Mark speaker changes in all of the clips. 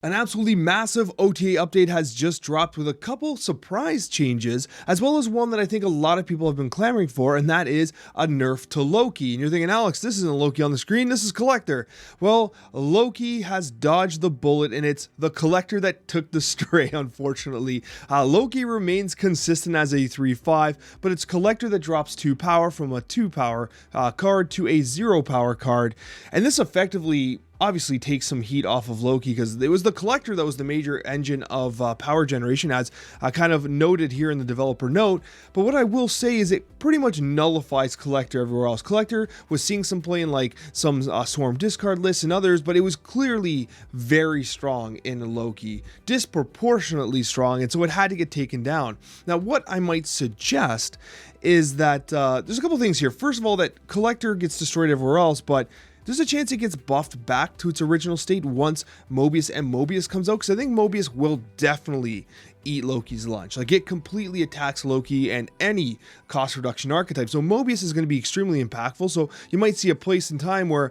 Speaker 1: An absolutely massive OTA update has just dropped with a couple surprise changes, as well as one that I think a lot of people have been clamoring for, and that is a nerf to Loki. And you're thinking, Alex, this isn't Loki on the screen, this is Collector. Well, Loki has dodged the bullet, and it's the Collector that took the stray, unfortunately. Loki remains consistent as a 3-5, but it's Collector that drops 2 power from a 2 power card to a 0 power card, and this effectively obviously takes some heat off of Loki, because it was the Collector that was the major engine of power generation, as kind of noted here in the developer note. But what I will say is it pretty much nullifies Collector everywhere else. Collector was seeing some play in like some Swarm discard lists and others, but it was clearly very strong in Loki, disproportionately strong, and so it had to get taken down. Now, what I might suggest is that there's a couple things here. First of all, that Collector gets destroyed everywhere else, but there's a chance it gets buffed back to its original state once Mobius and Mobius comes out, because I think Mobius will definitely eat Loki's lunch. Like, it completely attacks Loki and any cost reduction archetype. So Mobius is going to be extremely impactful. So you might see a place in time where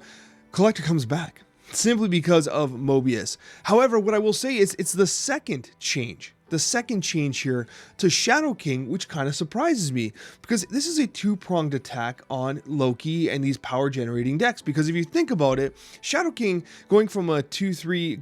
Speaker 1: Collector comes back simply because of Mobius. However, what I will say is it's the second change here to Shadow King, which kind of surprises me, because this is a two-pronged attack on Loki and these power generating decks. Because if you think about it, Shadow King going from a 3-3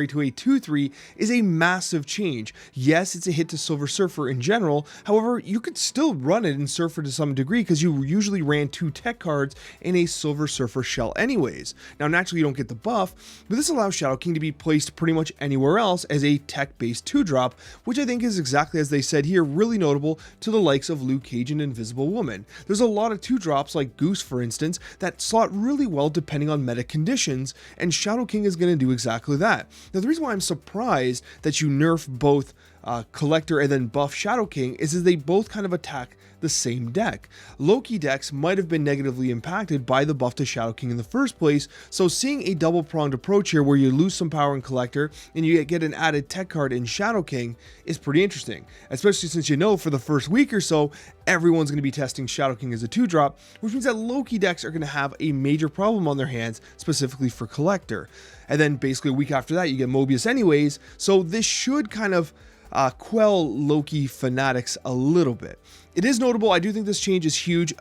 Speaker 1: to a 2-3 is a massive change. Yes, it's a hit to Silver Surfer in general. However, you could still run it in Surfer to some degree, because you usually ran 2 tech cards in a Silver Surfer shell anyways. Now, naturally, you don't get the buff, but this allows Shadow King to be placed pretty much anywhere else as a tech-based 2-drop, which I think is exactly as they said here, really notable to the likes of Luke Cage and Invisible Woman. There's a lot of 2-drops like Goose, for instance, that slot really well depending on meta conditions, and Shadow King is going to do exactly that. Now, the reason why I'm surprised that you nerf both Collector and then buff Shadow King is they both kind of attack the same deck. Loki decks might have been negatively impacted by the buff to Shadow King in the first place, so seeing a double-pronged approach here where you lose some power in Collector and you get an added tech card in Shadow King is pretty interesting, especially since you know for the first week or so everyone's going to be testing Shadow King as a 2-drop, which means that Loki decks are going to have a major problem on their hands, specifically for Collector. And then basically a week after that you get Mobius anyways, so this should kind of quell Loki fanatics a little bit. It is notable, I do think this change is huge.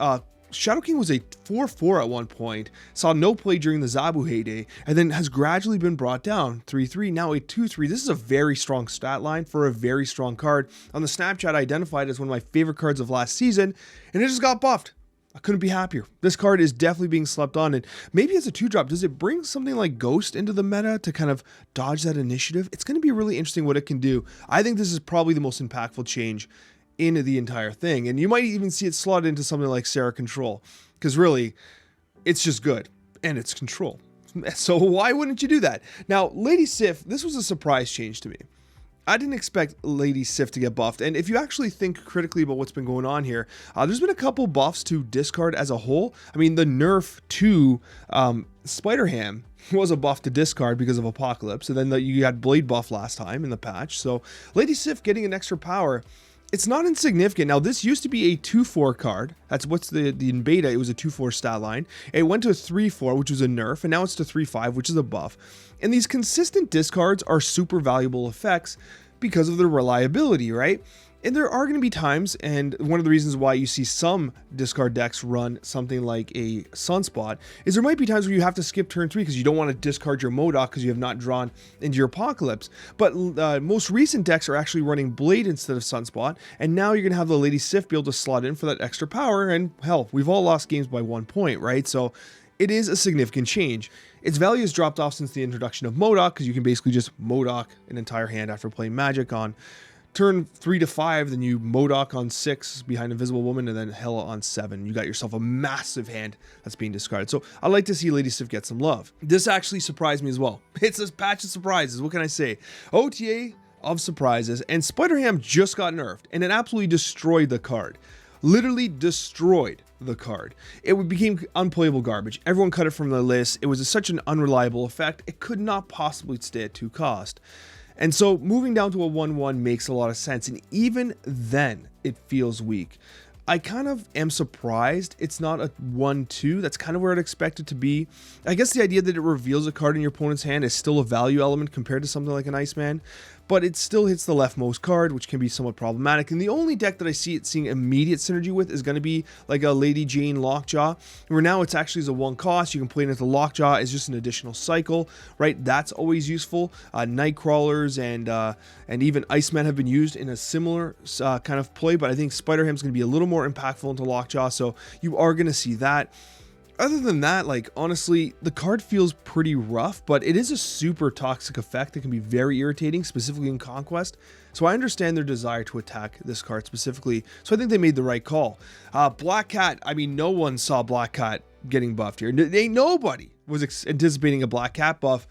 Speaker 1: Shadow King was a 4-4 at one point, saw no play during the Zabu heyday, and then has gradually been brought down, 3-3, now a 2-3. This is a very strong stat line for a very strong card. On the Snapchat, I identified it as one of my favorite cards of last season, and it just got buffed. I couldn't be happier. This card is definitely being slept on, and maybe as a 2-drop, does it bring something like Ghost into the meta to kind of dodge that initiative? It's going to be really interesting what it can do. I think this is probably the most impactful change in the entire thing, and you might even see it slot into something like Sarah Control, because really, it's just good, and it's control. So why wouldn't you do that? Now, Lady Sif, this was a surprise change to me. I didn't expect Lady Sif to get buffed, and if you actually think critically about what's been going on here, there's been a couple buffs to discard as a whole. I mean, the nerf to Spiderham was a buff to discard because of Apocalypse, and then you had Blade buff last time in the patch, so Lady Sif getting an extra power, it's not insignificant. Now, this used to be a 2-4 card. That's what's in beta, it was a 2-4 stat line. It went to a 3-4, which was a nerf, and now it's to 3-5, which is a buff. And these consistent discards are super valuable effects because of their reliability, right? And there are going to be times, and one of the reasons why you see some discard decks run something like a Sunspot is there might be times where you have to skip turn 3 because you don't want to discard your MODOK because you have not drawn into your Apocalypse. But most recent decks are actually running Blade instead of Sunspot, and now you're going to have the Lady Sif be able to slot in for that extra power, and hell, we've all lost games by 1 point, right? So it is a significant change. Its value has dropped off since the introduction of MODOK, because you can basically just MODOK an entire hand after playing Magic on turn 3 to 5, then you MODOK on 6 behind Invisible Woman, and then Hela on 7. You got yourself a massive hand that's being discarded. So I like to see Lady Sif get some love. This actually surprised me as well. It's a patch of surprises. What can I say? OTA of surprises, and Spiderham just got nerfed, and it absolutely destroyed the card. Literally destroyed the card. It became unplayable garbage. Everyone cut it from the list. It was such an unreliable effect. It could not possibly stay at 2 cost. And so moving down to a 1-1 makes a lot of sense, and even then it feels weak. I kind of am surprised it's not a 1-2. That's kind of where I'd expect it to be. I guess the idea that it reveals a card in your opponent's hand is still a value element compared to something like an Iceman, but it still hits the leftmost card, which can be somewhat problematic. And the only deck that I see it seeing immediate synergy with is going to be like a Lady Jane Lockjaw, where now it's actually as a 1 cost. You can play it into Lockjaw as just an additional cycle, right? That's always useful. Nightcrawlers and even Iceman have been used in a similar kind of play, but I think Spiderham's going to be a little more impactful into Lockjaw, so you are going to see that. Other than that, like, honestly, the card feels pretty rough, but it is a super toxic effect that can be very irritating, specifically in Conquest. So I understand their desire to attack this card specifically, so I think they made the right call. Black Cat, I mean, no one saw Black Cat getting buffed here. Nobody was anticipating a Black Cat buff.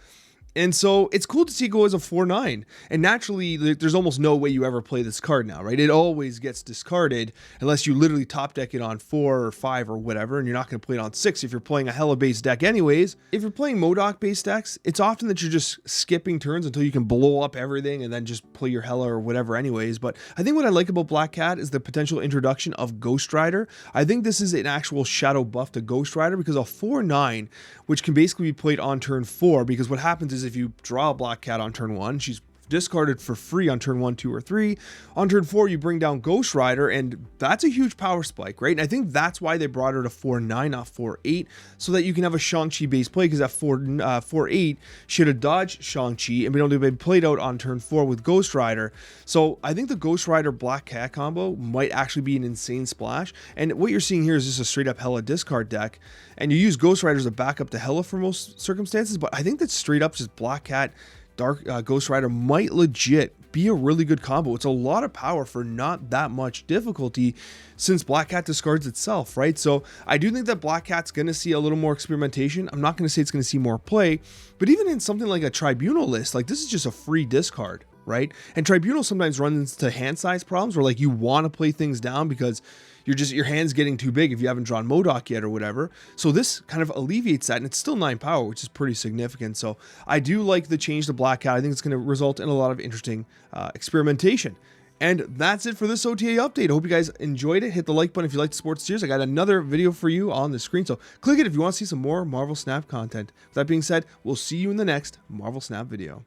Speaker 1: And so it's cool to see it go as a 4/9. And naturally, there's almost no way you ever play this card now, right? It always gets discarded unless you literally top deck it on 4 or 5 or whatever, and you're not going to play it on 6 if you're playing a Hella-based deck anyways. If you're playing Modok-based decks, it's often that you're just skipping turns until you can blow up everything and then just play your Hella or whatever anyways. But I think what I like about Black Cat is the potential introduction of Ghost Rider. I think this is an actual shadow buff to Ghost Rider, because a 4/9, which can basically be played on turn 4, because what happens is if you draw a Black Cat on turn 1, she's discarded for free on turn 1, 2, or 3. On turn 4, you bring down Ghost Rider, and that's a huge power spike, right? And I think that's why they brought her to 4/9, not 4/8, so that you can have a Shang-Chi base play, because at 4/8, she had a dodge Shang-Chi and be able to be played out on turn 4 with Ghost Rider. So I think the Ghost Rider Black Cat combo might actually be an insane splash. And what you're seeing here is just a straight up Hella discard deck, and you use Ghost Rider as a backup to Hella for most circumstances, but I think that straight up just Black Cat Ghost Rider might legit be a really good combo. It's a lot of power for not that much difficulty, since Black Cat discards itself, right? So I do think that Black Cat's going to see a little more experimentation. I'm not going to say it's going to see more play, but even in something like a Tribunal list, like, this is just a free discard, right? And Tribunal sometimes runs into hand size problems where, like, you want to play things down because your hand's getting too big if you haven't drawn Modok yet or whatever. So this kind of alleviates that, and it's still 9 power, which is pretty significant. So I do like the change to Black Cat. I think it's going to result in a lot of interesting experimentation. And that's it for this OTA update. I hope you guys enjoyed it. Hit the like button if you like the sports series. I got another video for you on the screen, so click it if you want to see some more Marvel Snap content. With that being said, we'll see you in the next Marvel Snap video.